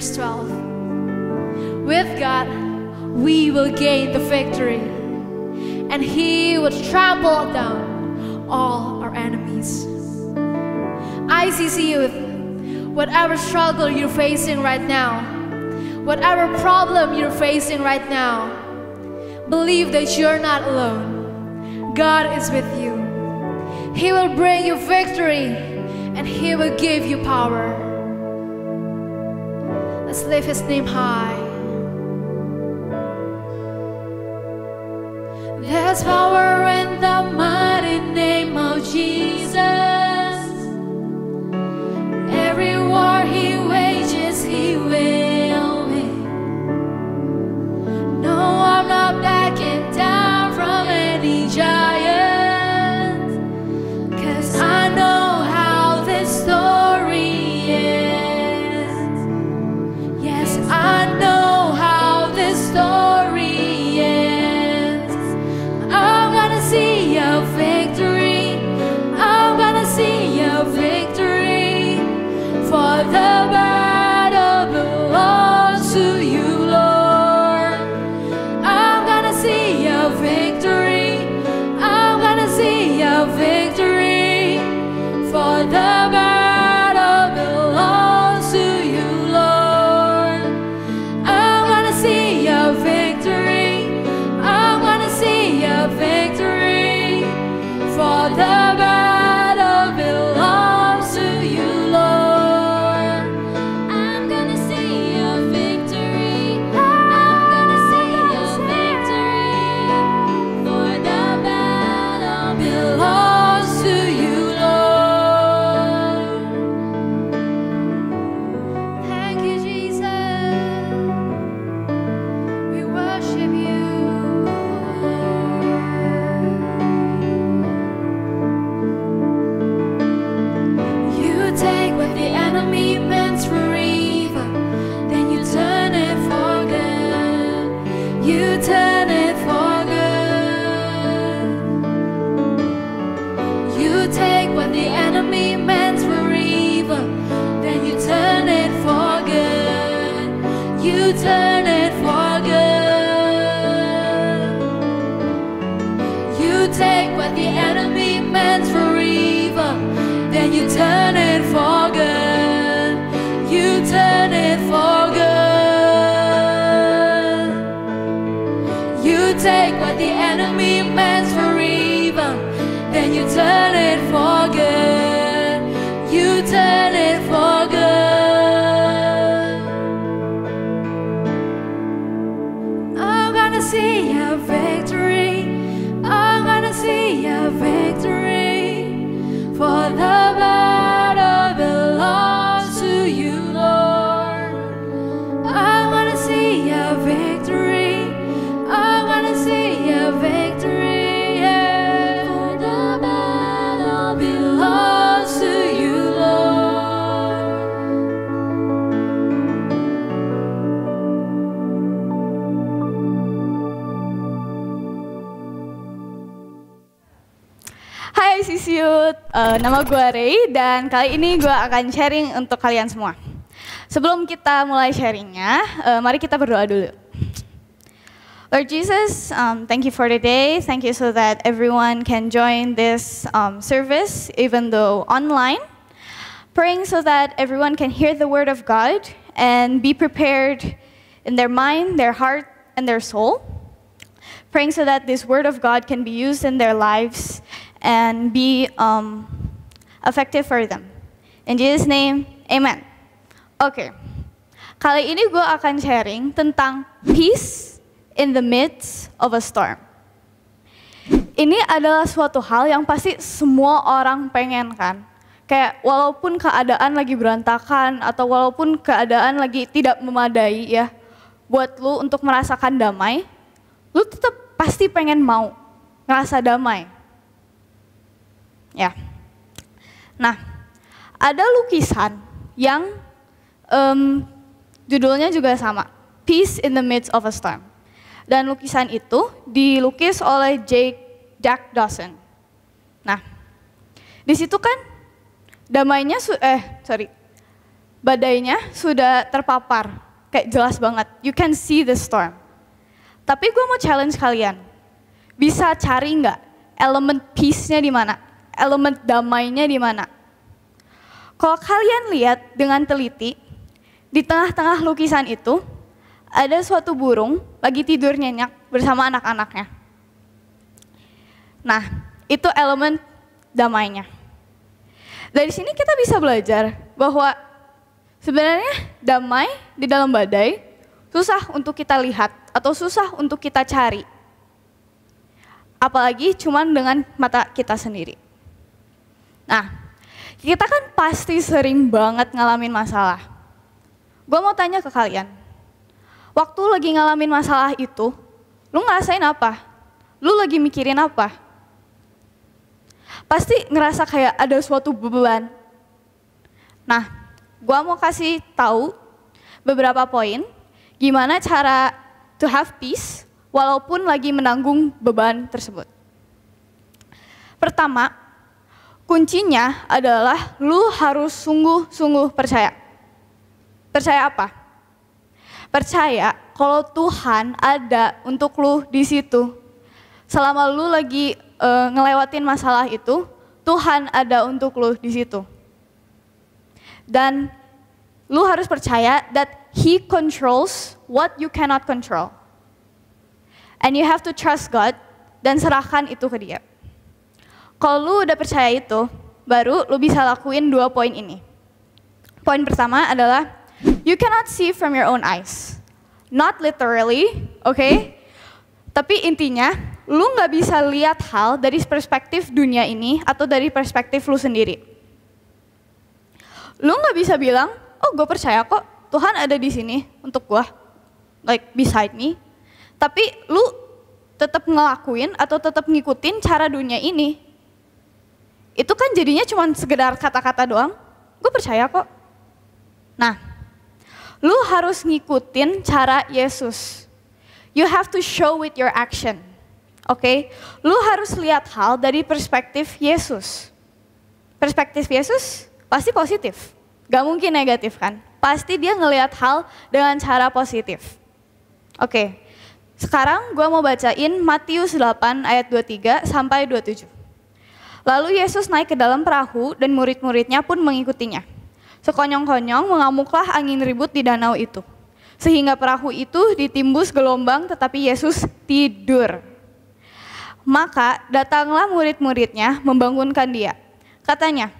verse 12. With God, we will gain the victory, and He will trample down all our enemies. ICC Youth, whatever struggle you're facing right now, whatever problem you're facing right now, believe that you're not alone. God is with you. He will bring you victory, and He will give you power. Let's lift His name high. There's power in the mighty name of Jesus. Every war He wages, He will win. No, I'm not backing down from any giant, 'cause I know how this story ends. Yes, I know how this story ends. I'm gonna see a victory. I'm gonna see a victory. For the battle belongs to you, Lord. I'm gonna see a victory. I'm gonna see a victory. For the battle belongs to you, Lord. I'm gonna see a victory. I'm gonna see a victory. For the battle belongs to you, Lord. I'm gonna see a victory. I'm gonna see a victory. For the battle belongs to you, Lord. Thank you, Jesus. We worship you. You take what the enemy meant for evil, then you turn it for good. You turn it for good. You take what the enemy meant for evil, then you turn it for good. You turn it for good. You take what the enemy meant for evil, then you turn it for good. You turn it for good. You take what the enemy meant for evil, then you turn it for good. You turn it for good. I'm gonna see a victory. I'm gonna see a victory. For the battle belongs to you, Lord. I wanna see a victory. I wanna see a victory. Yeah. For the battle belongs to you, Lord. Hai ICC Youth, nama gue Ray dan kali ini gue akan sharing untuk kalian semua. Sebelum kita mulai sharingnya, mari kita berdoa dulu. Lord Jesus, thank you for the day. Thank you so that everyone can join this service even though online. Praying so that everyone can hear the word of God and be prepared in their mind, their heart, and their soul. Praying so that this word of God can be used in their lives and be effective for them. In Jesus' name, amen. Oke, kali ini gue akan sharing tentang peace in the midst of a storm. Ini adalah suatu hal yang pasti semua orang pengen kan. Kayak walaupun keadaan lagi berantakan atau walaupun keadaan lagi tidak memadai ya, buat lu untuk merasakan damai, lu tetap pasti pengen mau ngerasa damai. Ya. Nah, ada lukisan yang judulnya juga sama, Peace in the Midst of a Storm. Dan lukisan itu dilukis oleh Jack Dawson. Nah, di situ kan damainya Badainya sudah terpapar, kayak jelas banget. You can see the storm. Tapi gue mau challenge kalian. Bisa cari nggak elemen peace-nya di mana? Elemen damainya di mana? Kalau kalian lihat dengan teliti, di tengah-tengah lukisan itu, ada suatu burung lagi tidur nyenyak bersama anak-anaknya. Nah, itu elemen damainya. Dari sini kita bisa belajar bahwa sebenarnya damai di dalam badai susah untuk kita lihat atau susah untuk kita cari. Apalagi cuman dengan mata kita sendiri. Nah, kita kan pasti sering banget ngalamin masalah. Gue mau tanya ke kalian, waktu lagi ngalamin masalah itu, lu ngerasain apa? Lu lagi mikirin apa? Pasti ngerasa kayak ada suatu beban. Nah, gue mau kasih tahu beberapa poin gimana cara to have peace walaupun lagi menanggung beban tersebut. Pertama, kuncinya adalah lu harus sungguh-sungguh percaya. Percaya apa? Percaya kalau Tuhan ada untuk lu di situ. Selama lu lagi ngelewatin masalah itu, Tuhan ada untuk lu di situ. Dan lu harus percaya that He controls what you cannot control. And you have to trust God dan serahkan itu ke Dia. Kalau lu udah percaya itu, baru lu bisa lakuin 2 poin ini. Poin pertama adalah, you cannot see from your own eyes. Not literally, okay? Tapi intinya, lu nggak bisa lihat hal dari perspektif dunia ini atau dari perspektif lu sendiri. Lu nggak bisa bilang, oh gue percaya kok Tuhan ada di sini untuk gue, like beside me. Tapi lu tetap ngelakuin atau tetap ngikutin cara dunia ini. Itu kan jadinya cuma sekedar kata-kata doang, gue percaya kok. Nah, lu harus ngikutin cara Yesus. You have to show with your action. Oke, lu harus lihat hal dari perspektif Yesus. Perspektif Yesus pasti positif, gak mungkin negatif kan? Pasti dia ngelihat hal dengan cara positif. Oke, sekarang gue mau bacain Matius 8 ayat 23 sampai 27. Lalu Yesus naik ke dalam perahu dan murid-muridnya pun mengikutinya. Sekonyong-konyong mengamuklah angin ribut di danau itu. Sehingga perahu itu ditimbus gelombang tetapi Yesus tidur. Maka datanglah murid-muridnya membangunkan dia. Katanya,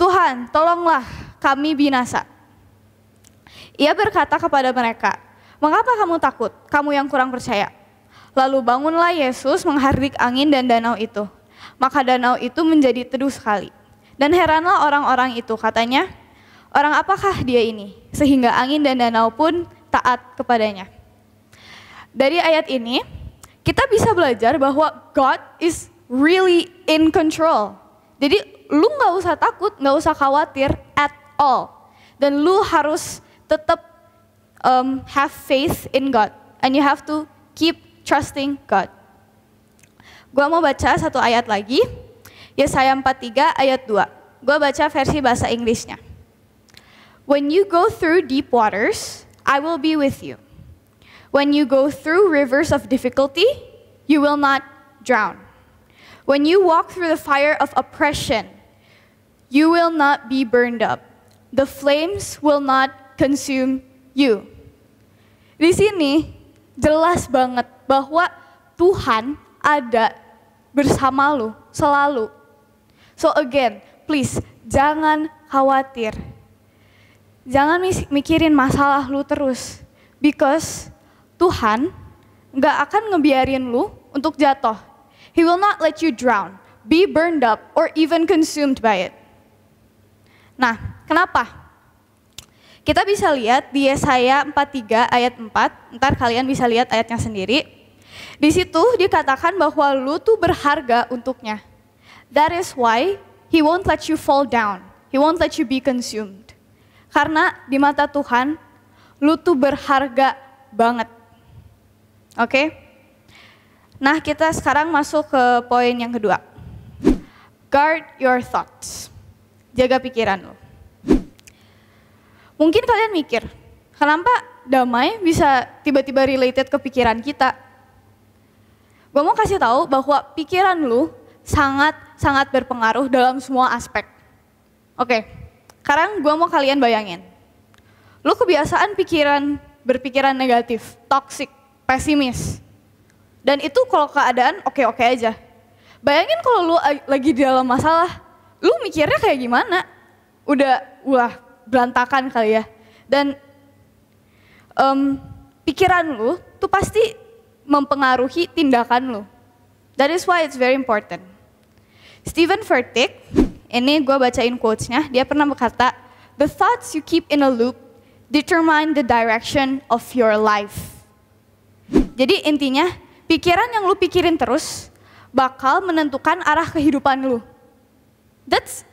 Tuhan tolonglah kami binasa. Ia berkata kepada mereka, mengapa kamu takut, kamu yang kurang percaya? Lalu bangunlah Yesus menghardik angin dan danau itu. Maka danau itu menjadi teduh sekali. Dan heranlah orang-orang itu, katanya, orang apakah dia ini? Sehingga angin dan danau pun taat kepadanya. Dari ayat ini, kita bisa belajar bahwa God is really in control. Jadi lu gak usah takut, gak usah khawatir at all. Dan lu harus tetap have faith in God. And you have to keep trusting God. Gua mau baca satu ayat lagi, Yesaya 43 ayat 2. Gua baca versi bahasa Inggrisnya. When you go through deep waters, I will be with you. When you go through rivers of difficulty, you will not drown. When you walk through the fire of oppression, you will not be burned up. The flames will not consume you. Di sini jelas banget bahwa Tuhan ada bersama lu selalu. So again, please jangan khawatir. Jangan mikirin masalah lu terus. Because Tuhan gak akan ngebiarin lu untuk jatuh. He will not let you drown, be burned up, or even consumed by it. Nah, kenapa? Kita bisa lihat di Yesaya 43 ayat 4, ntar kalian bisa lihat ayatnya sendiri. Di situ dikatakan bahwa lu tuh berharga untuknya. That is why He won't let you fall down. He won't let you be consumed. Karena di mata Tuhan, lu tuh berharga banget. Oke? Nah, kita sekarang masuk ke poin yang kedua. Guard your thoughts. Jaga pikiran lu. Mungkin kalian mikir, kenapa damai bisa tiba-tiba related ke pikiran kita? Gue mau kasih tahu bahwa pikiran lu sangat berpengaruh dalam semua aspek. Oke, sekarang gue mau kalian bayangin. Lu kebiasaan berpikiran negatif, toxic, pesimis. Dan itu kalau keadaan oke-oke aja. Bayangin kalau lu lagi di dalam masalah, lu mikirnya kayak gimana? Udah berantakan kali ya. Dan pikiran lu tuh pasti mempengaruhi tindakan lu. That is why it's very important. Stephen Furtick, ini gue bacain quotes-nya, dia pernah berkata, "The thoughts you keep in a loop determine the direction of your life." Jadi intinya, pikiran yang lu pikirin terus bakal menentukan arah kehidupan lu. That's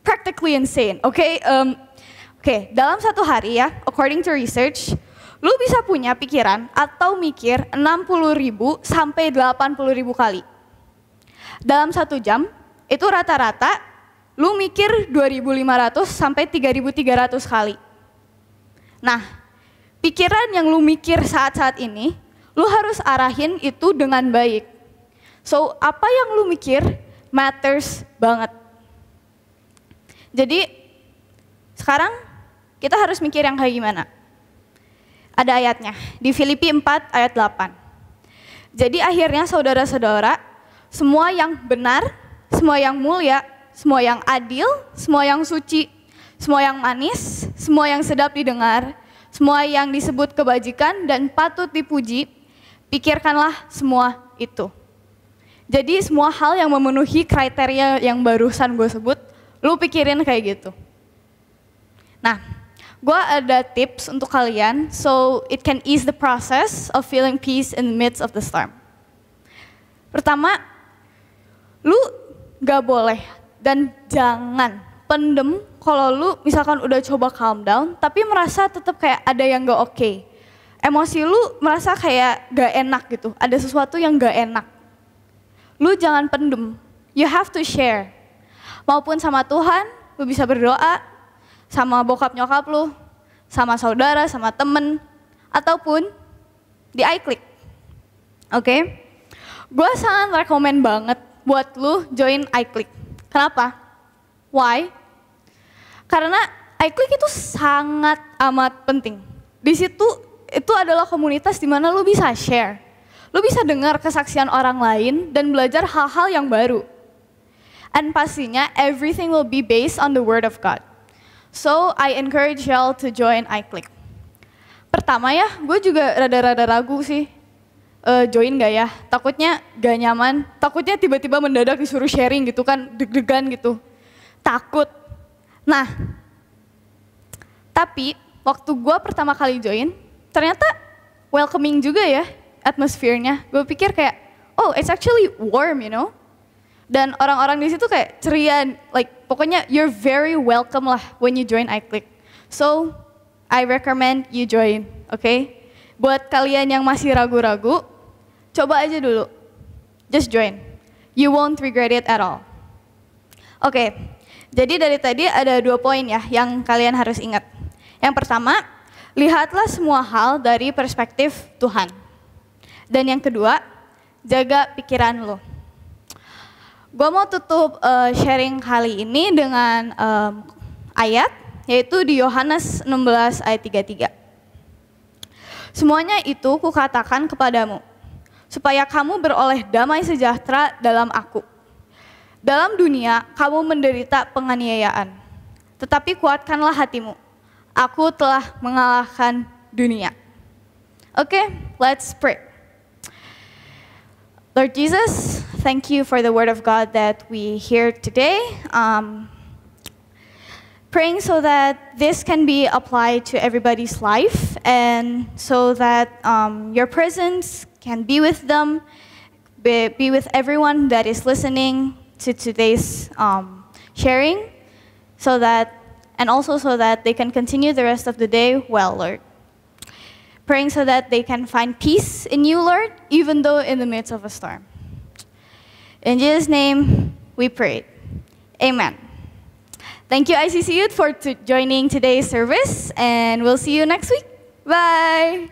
practically insane, okay? Dalam satu hari ya, according to research, lu bisa punya pikiran atau mikir 60.000 sampai 80.000 kali. Dalam 1 jam, itu rata-rata lu mikir 2.500 sampai 3.300 kali. Nah, pikiran yang lu mikir saat-saat ini, lu harus arahin itu dengan baik. So, apa yang lu mikir matters banget. Jadi, sekarang kita harus mikir yang kayak gimana. Ada ayatnya, di Filipi 4 ayat 8. Jadi akhirnya saudara-saudara, semua yang benar, semua yang mulia, semua yang adil, semua yang suci, semua yang manis, semua yang sedap didengar, semua yang disebut kebajikan dan patut dipuji, pikirkanlah semua itu. Jadi semua hal yang memenuhi kriteria yang barusan gue sebut, lu pikirin kayak gitu. Nah, gue ada tips untuk kalian, so it can ease the process of feeling peace in the midst of the storm. Pertama, lu gak boleh dan jangan pendem kalau lu misalkan udah coba calm down, tapi merasa tetap kayak ada yang gak oke. Emosi lu merasa kayak gak enak gitu, ada sesuatu yang gak enak. Lu jangan pendem, you have to share. Maupun sama Tuhan, lu bisa berdoa, sama bokap nyokap lu, sama saudara, sama temen, ataupun di iClick. Oke? Gue sangat rekomen banget buat lu join iClick. Kenapa? Why? Karena iClick itu sangat amat penting. Di situ itu adalah komunitas di mana lu bisa share. Lu bisa dengar kesaksian orang lain dan belajar hal-hal yang baru. And pastinya everything will be based on the word of God. So I encourage y'all to join iClick. Pertama ya, gue juga rada-rada ragu sih. Join gak ya? Takutnya gak nyaman, takutnya tiba-tiba mendadak disuruh sharing gitu kan, deg-degan gitu. Takut. Nah, tapi waktu gue pertama kali join, ternyata welcoming juga ya atmosfernya. Gue pikir kayak, oh it's actually warm, you know. Dan orang-orang di situ kayak ceria, like pokoknya you're very welcome lah when you join iClick. So, I recommend you join, okay? Buat kalian yang masih ragu-ragu, coba aja dulu. Just join. You won't regret it at all. Oke, jadi dari tadi ada 2 poin ya yang kalian harus ingat. Yang pertama, lihatlah semua hal dari perspektif Tuhan. Dan yang kedua, jaga pikiran lo. Gue mau tutup sharing kali ini dengan ayat, yaitu di Yohanes 16 ayat 33. Semuanya itu kukatakan kepadamu, supaya kamu beroleh damai sejahtera dalam aku. Dalam dunia kamu menderita penganiayaan, tetapi kuatkanlah hatimu. Aku telah mengalahkan dunia. Okay, let's pray. Lord Jesus, thank you for the word of God that we hear today. Praying so that this can be applied to everybody's life and so that your presence can be with them, be with everyone that is listening to today's sharing, and also so that they can continue the rest of the day well, Lord. Praying so that they can find peace in you, Lord, even though in the midst of a storm. In Jesus' name we pray. Amen. Thank you ICC Youth for joining today's service, and we'll see you next week. Bye.